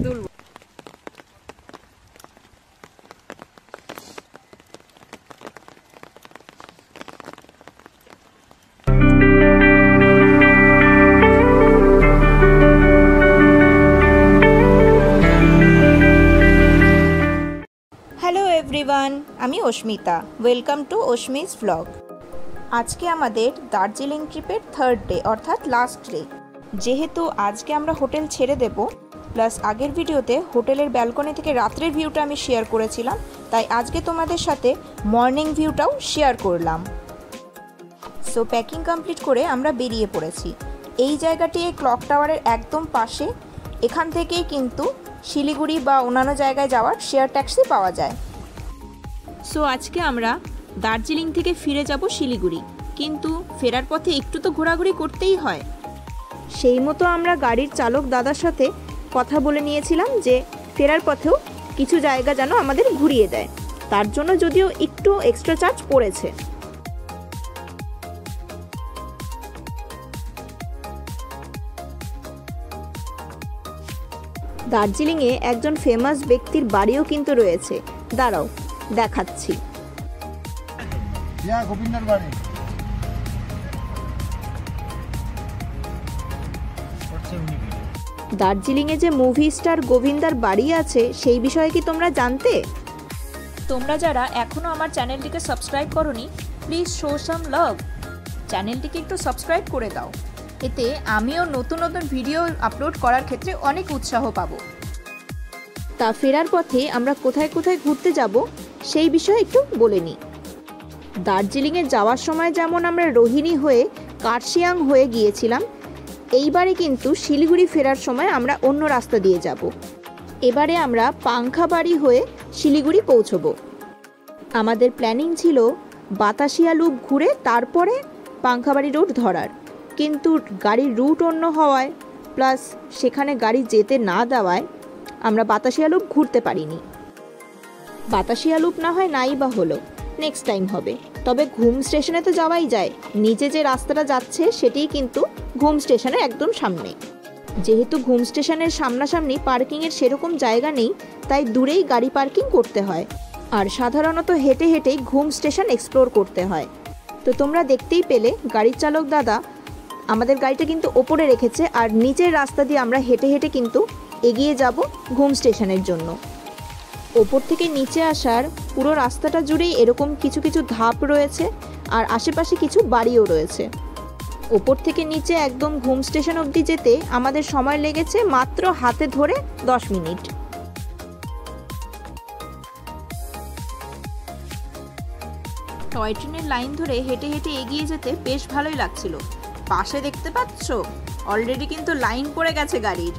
তুলবো। Hello everyone, আমি Asmita. Welcome to Asmi's blog. আজকে আমাদের দার্জিলিং ট্রিপের থার্ড ডে অর্থাৎ লাস্ট ডে। যেহেতু আজকে আমরা হোটেল ছেড়ে দেব, প্লাস আগের ভিডিওতে হোটেলের ব্যালকনি থেকে রাত্রের ভিউটা আমি শেয়ার করেছিলাম, তাই আজকে তোমাদের সাথে মর্নিং ভিউটাও শেয়ার করলাম। সো প্যাকিং কমপ্লিট করে আমরা বেরিয়ে পড়েছি। এই জায়গাটি এই ক্লক টাওয়ারের একদম পাশে। এখান থেকেই কিন্তু শিলিগুড়ি বা অন্যান্য জায়গায় যাওয়ার শেয়ার ট্যাক্সি পাওয়া যায়। সো আজকে আমরা দার্জিলিং থেকে ফিরে যাব শিলিগুড়ি, কিন্তু ফেরার পথে একটু তো ঘোরাঘুরি করতেই হয়। সেই মতো আমরা গাড়ির চালক দাদার সাথে কথা বলে নিয়েছিলাম যে ফেরার পথেও কিছু জায়গা যেন আমাদের ঘুরিয়ে দেয়, তার জন্য যদিও একটু এক্সট্রা চার্জ পড়েছে। দার্জিলিংয়ে একজন ফেমাস ব্যক্তির বাড়িও কিন্তু রয়েছে, দাঁড়াও দেখাচ্ছি। দার্জিলিংয়ে যে মুভি স্টার গোবিন্দার বাড়ি আছে সেই বিষয়ে কি তোমরা জানতে? তোমরা যারা এখনো আমার চ্যানেলটিকে সাবস্ক্রাইব করোনি, প্লিজ শো সাম লাভ, চ্যানেলটিকে একটু সাবস্ক্রাইব করে দাও। এতে আমিও নতুন নতুন ভিডিও আপলোড করার ক্ষেত্রে অনেক উৎসাহ পাবো। তা ফেরার পথে আমরা কোথায় কোথায় ঘুরতে যাব সেই বিষয়ে একটু বলে নিই। দার্জিলিংয়ে যাওয়ার সময় যেমন আমরা রোহিণী হয়ে কার্শিয়াং হয়ে গিয়েছিলাম, এইবারে কিন্তু শিলিগুড়ি ফেরার সময় আমরা অন্য রাস্তা দিয়ে যাব। এবারে আমরা পাংখাবাড়ি হয়ে শিলিগুড়ি পৌঁছবো। আমাদের প্ল্যানিং ছিল বাতাসিয়া লুপ ঘুরে তারপরে পাংখাবাড়ি রোড ধরার, কিন্তু গাড়ির রুট অন্য হওয়ায় প্লাস সেখানে গাড়ি যেতে না দেওয়ায় আমরা বাতাসিয়া লুপ ঘুরতে পারিনি। বাতাসিয়া লুপ না হয় নাই বা হলো, নেক্সট টাইম হবে। তবে ঘুম স্টেশনে তো যাওয়াই যায়, নিচে যে রাস্তাটা যাচ্ছে সেটিই কিন্তু ঘুম স্টেশনের একদম সামনে। যেহেতু ঘুম স্টেশনের সামনাসামনি পার্কিংয়ের সেরকম জায়গা নেই, তাই দূরেই গাড়ি পার্কিং করতে হয়, আর সাধারণত হেঁটে হেঁটেই ঘুম স্টেশন এক্সপ্লোর করতে হয়। তো তোমরা দেখতেই পেলে গাড়ির চালক দাদা আমাদের গাড়িটা কিন্তু ওপরে রেখেছে, আর নিচের রাস্তা দিয়ে আমরা হেঁটে হেঁটে কিন্তু এগিয়ে যাব ঘুম স্টেশনের জন্য। ওপর থেকে নিচে আসার পুরো রাস্তাটা জুড়েই এরকম কিছু কিছু ধাপ রয়েছে, আর আশেপাশে কিছু বাড়িও রয়েছে। ওপর থেকে নিচে একদম ঘুম স্টেশন অবধি যেতে আমাদের সময় লেগেছে মাত্র হাতে ধরে 10 মিনিট। টয় ট্রেনের লাইন ধরে হেঁটে হেঁটে এগিয়ে যেতে বেশ ভালোই লাগছিল। পাশে দেখতে পাচ্ছ অলরেডি কিন্তু লাইন পড়ে গেছে গাড়ির।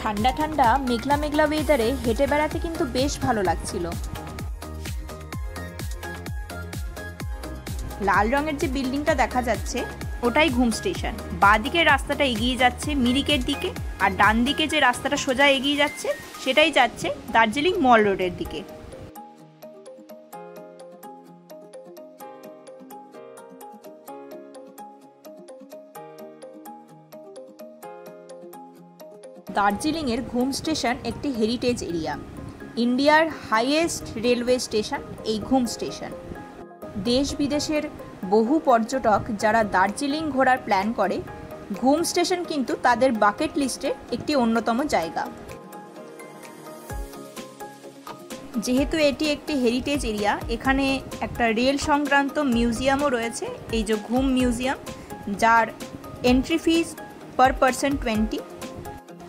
ঠান্ডা ঠান্ডা মেঘলা মেঘলা ওয়েদারে হেঁটে বেড়াতে কিন্তু বেশ ভালো লাগছিল। লাল রঙের যে বিল্ডিংটা দেখা যাচ্ছে ওটাই ঘুম স্টেশন। বাঁ দিকের রাস্তাটা এগিয়ে যাচ্ছে মিরিকের দিকে, আর ডান দিকে যে রাস্তাটা সোজা এগিয়ে যাচ্ছে সেটাই যাচ্ছে দার্জিলিং মল রোডের দিকে। দার্জিলিংয়ের ঘুম স্টেশন একটি হেরিটেজ এরিয়া। ইন্ডিয়ার হাইয়েস্ট রেলওয়ে স্টেশন এই ঘুম স্টেশন। দেশ বিদেশের বহু পর্যটক যারা দার্জিলিং ঘোরার প্ল্যান করে, ঘুম স্টেশন কিন্তু তাদের বাকেট লিস্টের একটি অন্যতম জায়গা। যেহেতু এটি একটি হেরিটেজ এরিয়া, এখানে একটা রেল সংক্রান্ত মিউজিয়ামও রয়েছে, এই যে ঘুম মিউজিয়াম, যার entry fees per person 20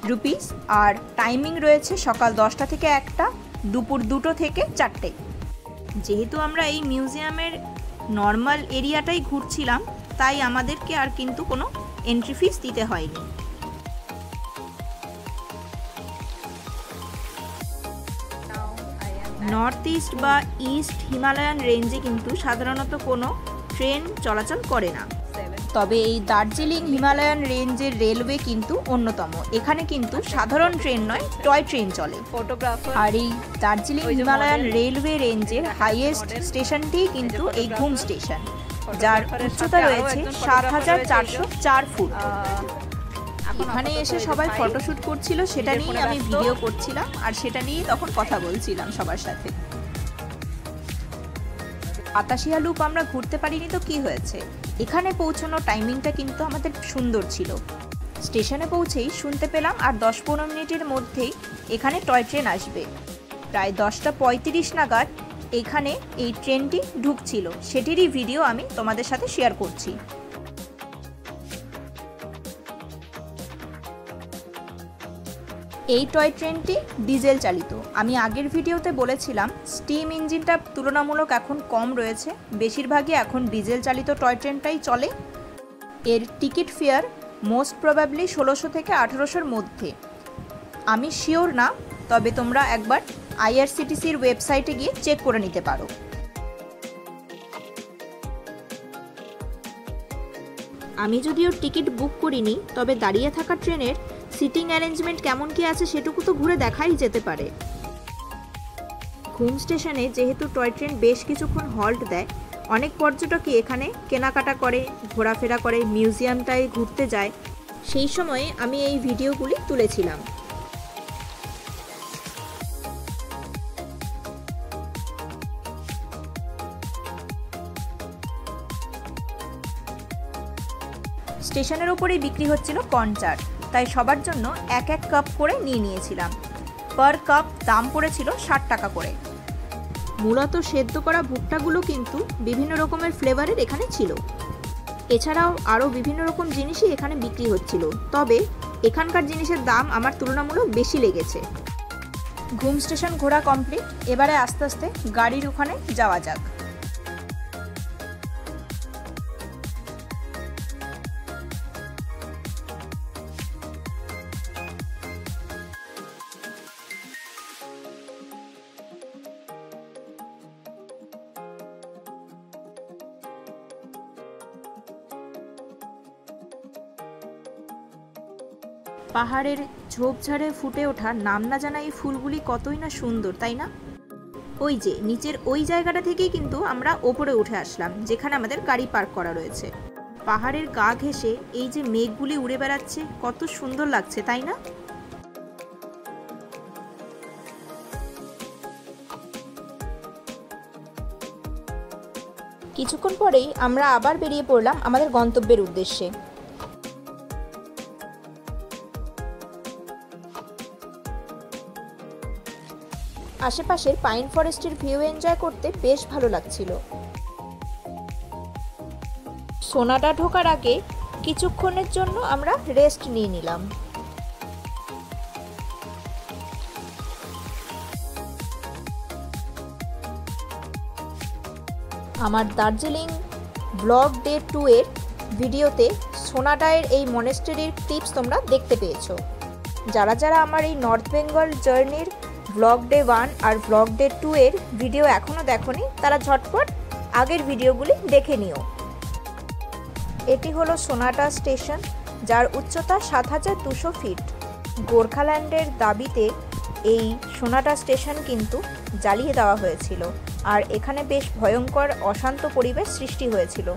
rupees, আর টাইমিং রয়েছে সকাল 10টা থেকে 1টা, দুপুর 2টো থেকে 4টে। যেহেতু আমরা এই মিউজিয়ামের নর্মাল এরিয়াটাই ঘুরছিলাম, তাই আমাদেরকে আর কিন্তু কোনো এন্ট্রি ফিস দিতে হয়নি। নর্থ ইস্ট বা ইস্ট হিমালয়ান রেঞ্জে কিন্তু সাধারণত কোনো ট্রেন চলাচল করে না, তবে এই দার্জিলিং হিমালয়ান রেঞ্জের রেলওয়ে কিন্তু অন্যতম। এখানে কিন্তু সাধারণ ট্রেন নয়, টয় ট্রেন চলে। আর এই দার্জিলিং হিমালয়ান রেলওয়ে রেঞ্জের হাইয়েস্ট স্টেশনটি কিন্তু এই ঘুম স্টেশন, যার উচ্চতা রয়েছে ৭,৪০৪ ফুট। এখানে এসে সবাই ফটোশুট করছিল, সেটা নিয়ে আমি ভিডিও করছিলাম আর সেটা নিয়ে তখন কথা বলছিলাম সবার সাথে। আতাশিয়া লুপ আমরা ঘুরতে পারিনি তো কি হয়েছে, এখানে পৌঁছানো টাইমিংটা কিন্তু আমাদের সুন্দর ছিল। স্টেশনে পৌঁছেই শুনতে পেলাম আর 10-15 মিনিটের মধ্যেই এখানে টয় ট্রেন আসবে। প্রায় 10:35 নাগাদ এখানে এই ট্রেনটি ঢুকছিল, সেটিরই ভিডিও আমি তোমাদের সাথে শেয়ার করছি। এই টয় ট্রেনটি ডিজেল চালিত। আমি আগের ভিডিওতে বলেছিলাম স্টিম ইঞ্জিনটা তুলনামূলক এখন কম রয়েছে, বেশিরভাগই এখন ডিজেল চালিত টয় ট্রেনটাই চলে। এর টিকিট ফেয়ার মোস্ট প্রবাবলি 1600 থেকে 1800-র মধ্যে, আমি শিওর না, তবে তোমরা একবার আইআরসিটিসির ওয়েবসাইটে গিয়ে চেক করে নিতে পারো। আমি যদিও টিকিট বুক করিনি, তবে দাঁড়িয়ে থাকা ট্রেনের সিটিং অ্যারেঞ্জমেন্ট কেমন কি আছে সেটুকু তো ঘুরে দেখাই যেতে পারে। ঘুম স্টেশনে যেহেতু টয় ট্রেন বেশ কিছুক্ষণ হল্ট দেয়, অনেক পর্যটকই এখানে কেনাকাটা করে, ঘোরাফেরা করে, মিউজিয়ামটায় ঘুরতে যায়, সেই সময়ে আমি এই ভিডিওগুলি তুলেছিলাম। স্টেশনের ওপরেই বিক্রি হচ্ছিল কর্নচাট, তাই সবার জন্য এক কাপ করে নিয়েছিলাম। পার কাপ দাম পড়েছিল 60 টাকা করে। মূলত সেদ্ধ করা ভুট্টাগুলো কিন্তু বিভিন্ন রকমের ফ্লেভারের এখানে ছিল। এছাড়াও আরও বিভিন্ন রকম জিনিসই এখানে বিক্রি হচ্ছিল, তবে এখানকার জিনিসের দাম আমার তুলনামূলক বেশি লেগেছে। ঘুম স্টেশন ঘোরা কমপ্লিট, এবারে আস্তে আস্তে গাড়ির ওখানে যাওয়া যাক। পাহাড়ের ঝোপঝাড়ে ফুটে ওঠা নাম না জানা এই ফুলগুলি কতই না সুন্দর, তাই না? ওই যে নিচের ওই জায়গাটা থেকেই কিন্তু আমরা ওপরে উঠে আসলাম, যেখানে আমাদের গাড়ি পার্ক করা রয়েছে। পাহাড়ের গা ঘেঁষে এই যে মেঘগুলি উড়ে বেড়াচ্ছে, কত সুন্দর লাগছে, তাই না? কিছুক্ষণ পরেই আমরা আবার বেরিয়ে পড়লাম আমাদের গন্তব্যের উদ্দেশ্যে। আশেপাশের পাইন ফরেস্টের ভিউ এনজয় করতে বেশ ভালো লাগছিল। সোনাডা ঢোকার আগে কিছুক্ষণের জন্য আমরা রেস্ট নিয়ে নিলাম। আমার দার্জিলিং ব্লগ ডে 2 এর ভিডিওতে সোনাডায়ের এই মনেস্টারির টিপস তোমরা দেখতে পেয়েছো। যারা যারা আমার এই নর্থ বেঙ্গল জার্নির ব্লগ ডে 1 আর ব্লগ ডে 2 এর ভিডিও এখনও দেখোনি, তারা ঝটপট আগের ভিডিওগুলি দেখে নিও। এটি হলো সোনাডা স্টেশন, যার উচ্চতা 7200 ফিট। গোর্খাল্যান্ডের দাবিতে এই সোনাডা স্টেশন কিন্তু জ্বালিয়ে দেওয়া হয়েছিল, আর এখানে বেশ ভয়ঙ্কর অশান্ত পরিবেশ সৃষ্টি হয়েছিল।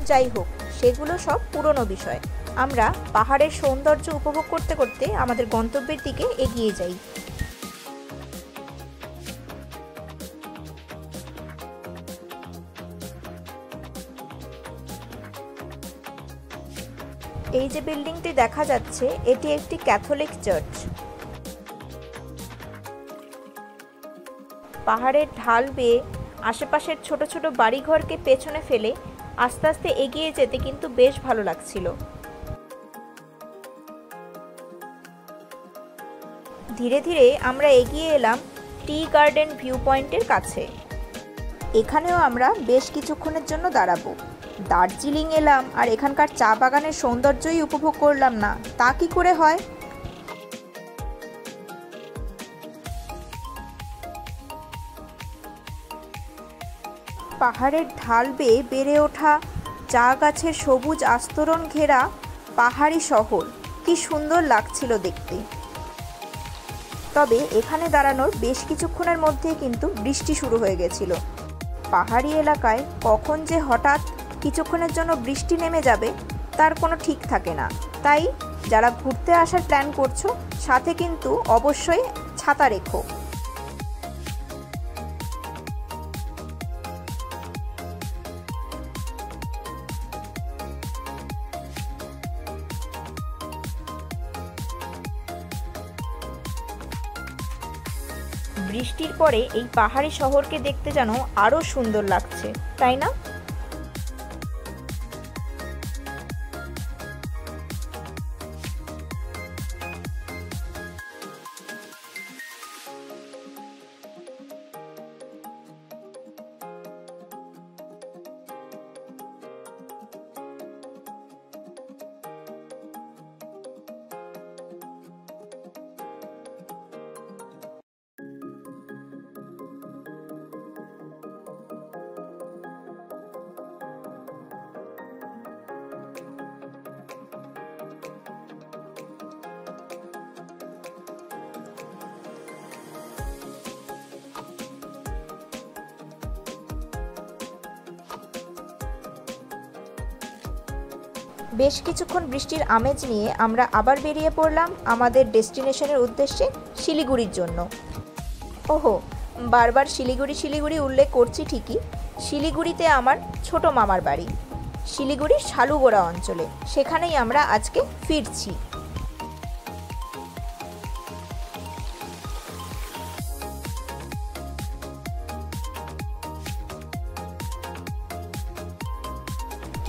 যাই হোক, সেগুলো সব পুরনো বিষয়। আমরা পাহাড়ের সৌন্দর্য উপভোগ করতে করতে আমাদের গন্তব্যের দিকে এগিয়ে যাই। এই যে বিল্ডিংটি দেখা যাচ্ছে, এটি একটি ক্যাথলিক চার্চ। পাহাড়ের ঢাল বেয়ে আশেপাশের ছোট ছোট বাড়িঘরকে পেছনে ফেলে আস্তে আস্তে এগিয়ে যেতে কিন্তু বেশ ভালো লাগছিল। ধীরে ধীরে আমরা এগিয়ে এলাম টি গার্ডেন ভিউ পয়েন্টের কাছে। এখানেও আমরা বেশ কিছুক্ষণের জন্য দাঁড়াবো। দার্জিলিং এলাম আর এখানকার চা বাগানের সৌন্দর্যই উপভোগ করলাম না, তা কি করে হয়? পাহাড়ের ঢাল বেয়ে বেড়ে ওঠা চা গাছের সবুজ আস্তরণ ঘেরা পাহাড়ি শহর কি সুন্দর লাগছিল দেখতে। তবে এখানে দাঁড়ানোর বেশ কিছুক্ষণের মধ্যে কিন্তু বৃষ্টি শুরু হয়ে গেছিল। পাহাড়ি এলাকায় কখন যে হঠাৎ কিছুক্ষণের জন্য বৃষ্টি নেমে যাবে তার কোনো ঠিক থাকে না, তাই যারা ঘুরতে আসার প্ল্যান করছো সাথে কিন্তু অবশ্যই ছাতা রেখো। বৃষ্টির পরে এই পাহাড়ি শহরকে দেখতে যেন আরো সুন্দর লাগছে, তাই না? বেশ কিছুক্ষণ বৃষ্টির আমেজ নিয়ে আমরা আবার বেরিয়ে পড়লাম আমাদের ডেস্টিনেশনের উদ্দেশ্যে, শিলিগুড়ির জন্য। ওহো, বারবার শিলিগুড়ি উল্লেখ করছি ঠিকই, শিলিগুড়িতে আমার ছোট মামার বাড়ি, শিলিগুড়ির শালুগোড়া অঞ্চলে। সেখানেই আমরা আজকে ফিরছি।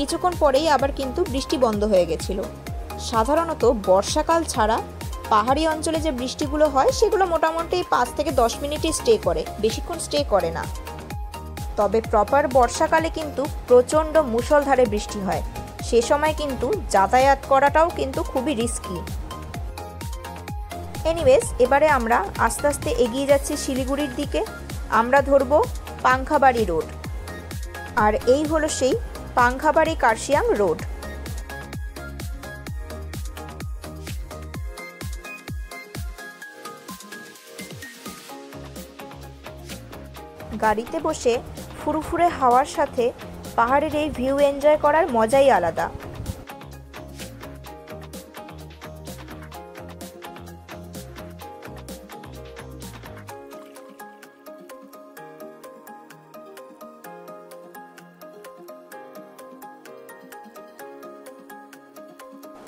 কিছুক্ষণ পরেই আবার কিন্তু বৃষ্টি বন্ধ হয়ে গেছিল। সাধারণত বর্ষাকাল ছাড়া পাহাড়ি অঞ্চলে যে বৃষ্টিগুলো হয় সেগুলো মোটামুটি 5 থেকে 10 মিনিটই স্টে করে, বেশিক্ষণ স্টে করে না। তবে প্রপার বর্ষাকালে কিন্তু প্রচণ্ড মুষলধারে বৃষ্টি হয়, সে সময় কিন্তু যাতায়াত করাটাও কিন্তু খুবই রিস্কি। এনিওয়েজ, এবারে আমরা আস্তে আস্তে এগিয়ে যাচ্ছি শিলিগুড়ির দিকে। আমরা ধরব পাংখাবাড়ি রোড, আর এই হলো সেই পাংখাবাড়ি কার্শিয়াং রোড। গাড়িতে বসে ফুরফুরে হাওয়ার সাথে পাহাড়ের এই ভিউ এনজয় করার মজাই আলাদা।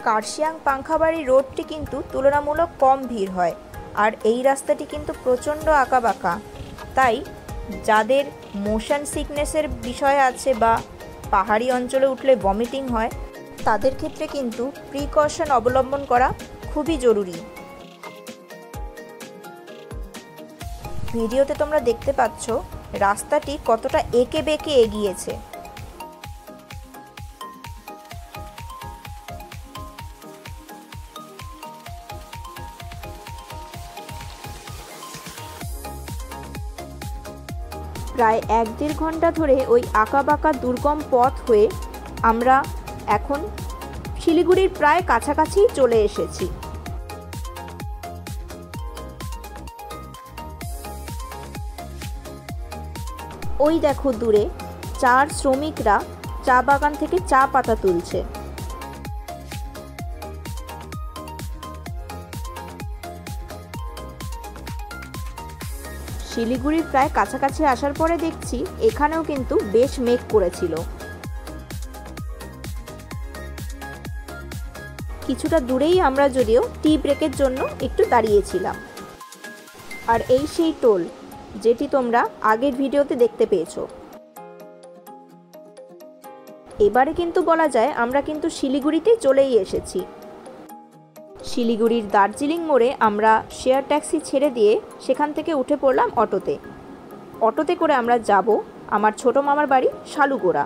কার্শিয়াং পাংখাবাড়ি রোডটি কিন্তু তুলনামূলক কম ভিড় হয়, আর এই রাস্তাটি কিন্তু প্রচণ্ড আঁকাবাঁকা। তাই যাদের মোশন সিকনেসের বিষয় আছে বা পাহাড়ি অঞ্চলে উঠলে ভমিটিং হয়, তাদের ক্ষেত্রে কিন্তু প্রিকশন অবলম্বন করা খুবই জরুরি। ভিডিওতে তোমরা দেখতে পাচ্ছ রাস্তাটি কতটা এঁকে বেঁকে এগিয়েছে। প্রায় 1-1.5 ঘন্টা ধরে ওই আঁকাবাঁকা দুর্গম পথ হয়ে আমরা এখন শিলিগুড়ির প্রায় কাছাকাছি চলে এসেছি। ওই দেখো দূরে চার শ্রমিকরা চা বাগান থেকে চা পাতা তুলছে। শিলিগুড়ির প্রায় কাছাকাছি আসার পরে দেখছি এখানেও কিন্তু বেশ মেঘ করেছিল। কিছুটা দূরেই আমরা যদিও টি ব্রেকের জন্য একটু দাঁড়িয়েছিলাম। আর এই সেই টোল যেটি তোমরা আগের ভিডিওতে দেখতে পেয়েছো। এবারে কিন্তু বলা যায় আমরা কিন্তু শিলিগুড়িতে চলেই এসেছি। শিলিগুড়ির দার্জিলিং মোড়ে আমরা শেয়ার ট্যাক্সি ছেড়ে দিয়ে সেখান থেকে উঠে পড়লাম অটোতে। অটোতে করে আমরা যাব আমার ছোট মামার বাড়ি শালুগোড়া।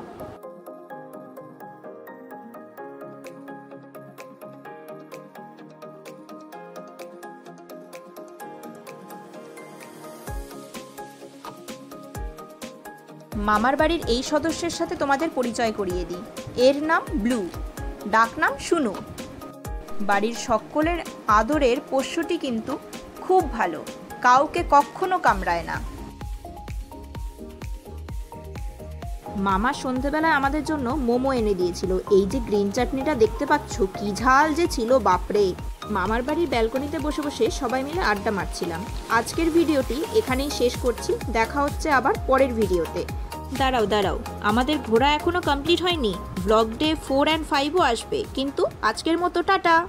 মামার বাড়ির এই সদস্যের সাথে তোমাদের পরিচয় করিয়ে দিই। এর নাম ব্লু, ডাকনাম শুনু। বাড়ির সকলের আদরের পোষ্যটি কিন্তু খুব ভালো, কাউকে কখনো কামড়ায় না। মামা সন্ধেবেলায় আমাদের জন্য মোমো এনে দিয়েছিল। এই যে গ্রিন চাটনিটা দেখতে পাচ্ছ, কি ঝাল যে ছিল বাপরে। মামার বাড়ির ব্যালকনিতে বসে বসে সবাই মিলে আড্ডা মারছিলাম। আজকের ভিডিওটি এখানেই শেষ করছি, দেখা হচ্ছে আবার পরের ভিডিওতে। দাঁড়াও, আমাদের ঘোরা এখনো কমপ্লিট হয়নি। ব্লগ ডে 4 and 5ও আসবে, কিন্তু আজকের মতো টাটা।